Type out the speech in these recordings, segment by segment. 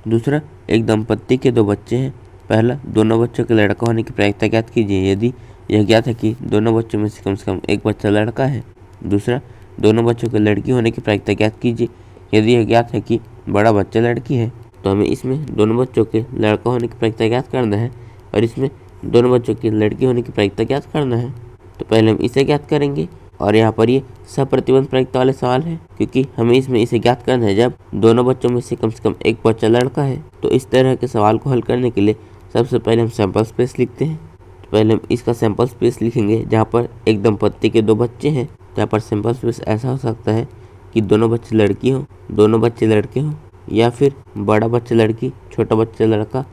दूसरा, एक दंपत्ति के दो बच्चे हैं। पहला, दोनों बच्चों के लड़का होने की प्रायिकता ज्ञात कीजिए यदि यह ज्ञात है कि दोनों बच्चों में से कम एक बच्चा लड़का है। दूसरा, दोनों बच्चों के लड़की होने की प्रायिकता ज्ञात कीजिए यदि यह ज्ञात है कि बड़ा बच्चा लड़की है। तो हमें इसमें दोनों बच्चों के लड़का होने की प्रायिकता ज्ञात करना है और इसमें दोनों बच्चों की लड़की होने की प्रायिकता ज्ञात करना है। तो पहले हम इसे ज्ञात करेंगे और यहाँ पर ये सप्रतिबंध प्रायिकता वाले सवाल है, क्योंकि हमें इसमें इसे ज्ञात करना है जब दोनों बच्चों में से कम एक बच्चा लड़का है। तो इस तरह के सवाल को हल करने के लिए सबसे पहले हम सैंपल स्पेस लिखते हैं। तो पहले हम इसका सैंपल स्पेस लिखेंगे जहाँ पर एक दंपत्ति के दो बच्चे हैं। यहाँ पर सैंपल स्पेस ऐसा हो सकता है कि दोनों बच्चे लड़की हों, दोनों बच्चे लड़के हों, या फिर बड़ा बच्चा लड़की, छोटा बच्चा लड़का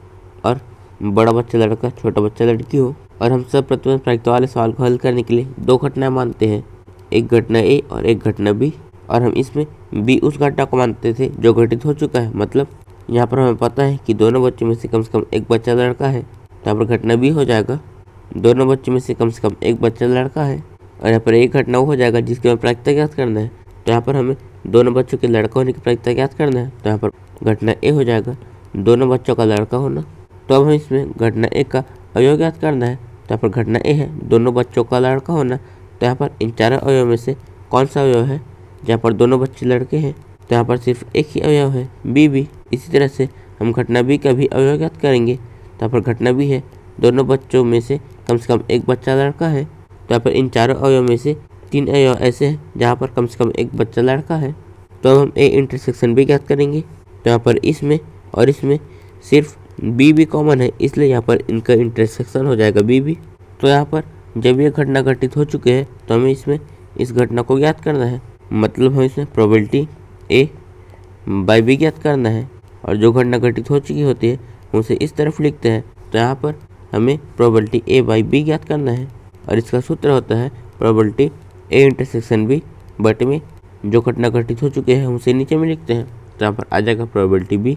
और बड़ा बच्चा लड़का, छोटा बच्चा लड़की हो। और हम सब प्रतिबंध प्रायिकता वाले सवाल को हल करने के लिए दो घटनाएं मानते हैं, एक घटना ए और एक घटना बी। और हम इसमें बी उस घटना को मानते थे जो घटित हो चुका है। मतलब यहाँ पर हमें पता है कि दोनों बच्चों में से कम एक बच्चा लड़का है, तो यहाँ पर घटना बी हो जाएगा दोनों बच्चों में से कम एक बच्चा लड़का है। और यहाँ पर एक घटना वो हो जाएगा जिसकी हमें प्रायिकता ज्ञात करना है। तो यहाँ पर हमें दोनों बच्चों के लड़का होने की प्रायिकता ज्ञात करना है। तो यहाँ पर घटना ए हो जाएगा दोनों बच्चों का लड़का होना। तो अब हमें इसमें घटना ए का अवयव ज्ञात करना है। तो यहाँ पर घटना ए है दोनों बच्चों का लड़का होना। तो यहाँ पर इन चारों अवयव में से कौन सा अवयव है जहाँ पर दोनों बच्चे लड़के हैं? तो यहाँ पर सिर्फ एक ही अवयव है, बी बी। इसी तरह से हम घटना बी का भी अवयव ज्ञात करेंगे। तो यहाँ पर घटना बी है दोनों बच्चों में से कम एक बच्चा लड़का है। तो यहाँ पर इन चारों अवयव में से तीन अवयव ऐसे हैं जहाँ पर कम एक बच्चा लड़का है। तो अब हम ए इंटरसेक्शन बी ज्ञात करेंगे। तो यहाँ पर इसमें और इसमें सिर्फ बी भी कॉमन है, इसलिए यहाँ पर इनका इंटरसेक्शन हो जाएगा बी बी। तो यहाँ पर जब ये घटना घटित हो चुके हैं तो हमें इसमें इस घटना को ज्ञात करना है। मतलब हमें इसमें प्रोबेबिलिटी ए बाई बी ज्ञात करना है। और जो घटना घटित हो चुकी होती है हम उसे इस तरफ लिखते हैं। तो यहाँ पर हमें प्रोबेबिलिटी ए बाई बी ज्ञात करना है और इसका सूत्र होता है प्रोबेबिलिटी ए इंटरसेक्शन बी बटे में जो घटना घटित हो चुके हैं हम उसे नीचे में लिखते हैं। तो यहाँ पर आ जाएगा प्रोबेबिलिटी बी।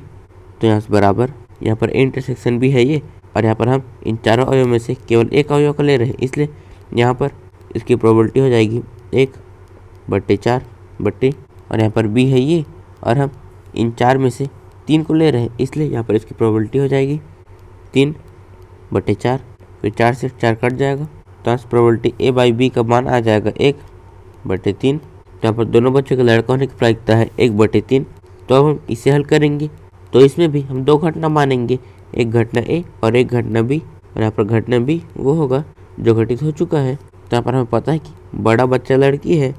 तो यहाँ से बराबर यहाँ पर ए इंटरसेक्शन बी है ये, और यहाँ पर हम इन चारों अवयव में से केवल एक अवयव को ले रहे हैं, इसलिए यहाँ पर इसकी प्रोबेबिलिटी हो जाएगी 1/4 बटे, और यहाँ पर बी है ये और हम इन चार में से 3 को ले रहे हैं, इसलिए यहाँ पर इसकी प्रोबेबिलिटी हो जाएगी 3/4। फिर 4 से 4 कट जाएगा तो यहाँ प्रोबेबिलिटी ए बाई बी का मान आ जाएगा 1/3। तो यहाँ पर दोनों बच्चों के लड़का होने की प्रायिकता है 1/3। तो अब हम इसे हल करेंगे। तो इसमें भी हम दो घटना मानेंगे, एक घटना ए और एक घटना बी। और यहाँ पर घटना बी वो होगा जो घटित हो चुका है। तो यहाँ पर हमें पता है कि बड़ा बच्चा लड़की है,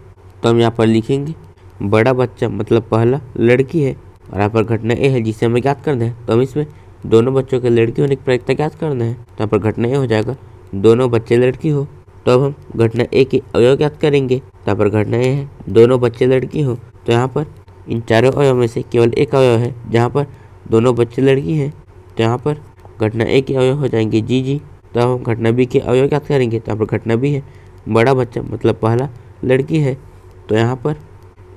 तो हम यहाँ पर लिखेंगे बड़ा बच्चा मतलब पहला लड़की है। और यहाँ पर घटना ए है जिसे हमें ज्ञात करना है, तो हम इसमें दोनों बच्चों के लड़की होने की प्रायिकता ज्ञात करना है। तो यहाँ पर घटना ए हो जाएगा दोनों बच्चे लड़की हो। तो अब हम घटना ए के अवयव ज्ञात करेंगे। तो यहाँ पर घटना ए है दोनों बच्चे लड़की हो। तो यहाँ पर इन चारों अवयव में से केवल एक अवयव है जहाँ पर दोनों बच्चे लड़की हैं। तो यहाँ पर घटना ए के अवयव हो जाएंगे जी जी। तो हम घटना बी के अवयव ज्ञात करेंगे। तो यहाँ पर घटना बी है बड़ा बच्चा मतलब पहला लड़की है। तो यहाँ पर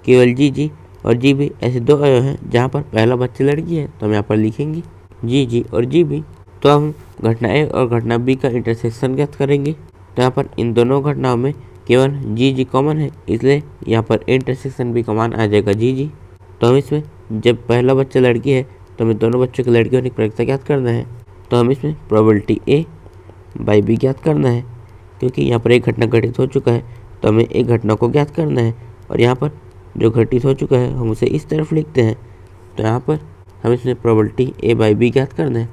केवल जी जी और जी बी ऐसे दो अवयव हैं जहाँ पर पहला बच्चा लड़की है, तो हम यहाँ पर लिखेंगे जी जी और जी बी। तो हम घटना ए और घटना बी का इंटरसेक्शन ज्ञात करेंगे। तो यहाँ पर इन दोनों घटनाओं में केवल जी जी कॉमन है, इसलिए यहाँ पर इंटरसेक्शन बी का मान आ जाएगा जी जी। तो हम इसमें जब पहला बच्चा लड़की है तो हमें दोनों बच्चों की लड़की होने की प्रायिकता ज्ञात करना है। तो हम इसमें प्रोबेबिलिटी ए बाई बी ज्ञात करना है, क्योंकि यहाँ पर एक घटना घटित हो चुका है तो हमें एक घटना को ज्ञात करना है। और यहाँ पर जो घटित हो चुका है हम उसे इस तरफ लिखते हैं। तो यहाँ पर हम इसमें प्रोबेबिलिटी ए बाई बी ज्ञात करना है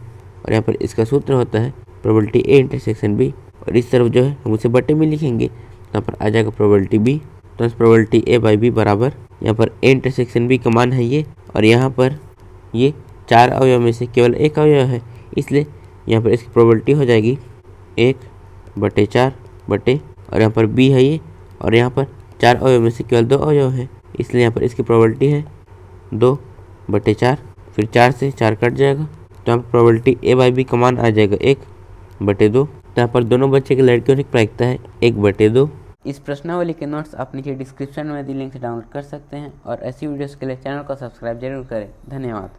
और यहाँ पर इसका सूत्र होता है प्रोबेबिलिटी ए इंटरसेक्शन बी, और इस तरफ जो है हम उसे बटे में लिखेंगे। तो यहाँ पर आ जाएगा प्रोबेबिलिटी बी। तो प्रोबेबिलिटी ए बाई बी बराबर यहाँ पर ए इंटरसेक्शन बी का मान है ये, और यहाँ पर ये चार अवयव में से केवल एक अवयव है, इसलिए यहाँ पर इसकी प्रोबेबिलिटी हो जाएगी 1/4 बटे, और यहाँ पर बी है ये और यहाँ पर चार अवयव में से केवल दो अवयव है, इसलिए यहाँ पर इसकी प्रोबेबिलिटी है 2/4। फिर 4 से 4 कट जाएगा तो यहाँ पर प्रोबेबिलिटी ए बाई बी का मान आ जाएगा 1/2। तो यहाँ पर दोनों बच्चे के लड़के होने की प्रायिकता है 1/2। इस प्रश्नावली के नोट्स आप नीचे डिस्क्रिप्शन में दी लिंक से डाउनलोड कर सकते हैं और ऐसी वीडियोस के लिए चैनल को सब्सक्राइब जरूर करें। धन्यवाद।